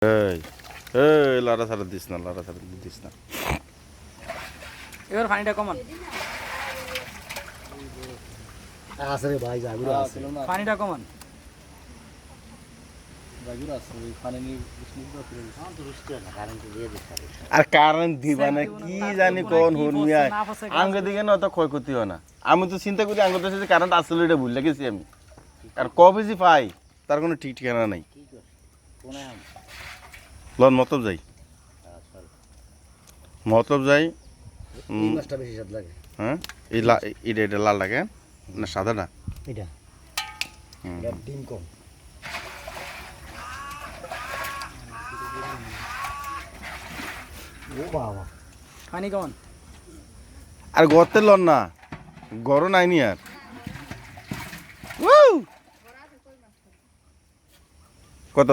এই এই লড়া ছাড়া দিস না, লড়া ছাড়া দিস না। এবার পানিটা কমান, আসরে ভাই জাগুর আছে পানিটা কমান। আর কারেন্ট দিবা না কি জানি কোন হুন মিয়া আঙ্গে দিকে না অত ক্ষয়ক্ষতি হয় না। আমি তো চিন্তা করি আঙ্গ দেশে যে কারেন্ট আসলে এটা ভুলে গেছি আমি। আর কবে যে পাই তার কোনো ঠিক ঠিকানা নাই। লন মতলব যাই, মতলব যাই। এই মাছটা বেশি স্বাদ লাগে। হ্যাঁ এটা লাল লাগে না সাদাটা? এটা এটা ডিম কম। ও বাবা পানি কমান। আর গর্তের লন না, গরম নাইনি আর। উউ! কত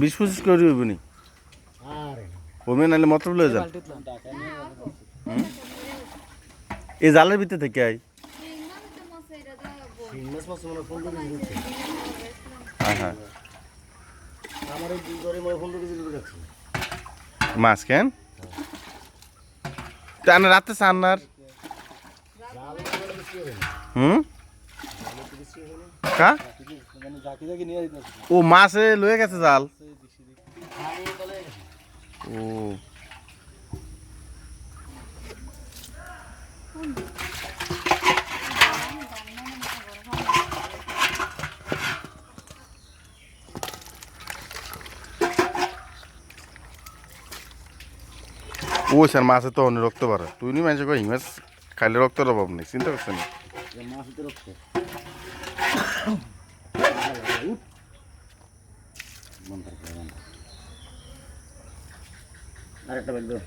20-25 করে হইব নি? আরে ওমে নাইলে মতলব লয়ে যান। বালতিত লন। এই জালের ভিতরে থেকে আই। তিন মাস মাছ মনে 15 কেজি দিচ্ছে। হ্যাঁ হ্যাঁ আমার এই দুই করে মনে 15 কেজি করে যাচ্ছে। মাছ কেন টানা রাতে সান্নার? হুম কা ও মাছে লয়ে গেছে জাল। ও ও স্যার মাছে তো অন্য রক্ত বাড়ে। তুই নি মানুষ কই মাছ খাইলে রক্তের অভাব নেই, চিন্তা করছেন? মাছ তো রক্ত আরেকটা বেলবে।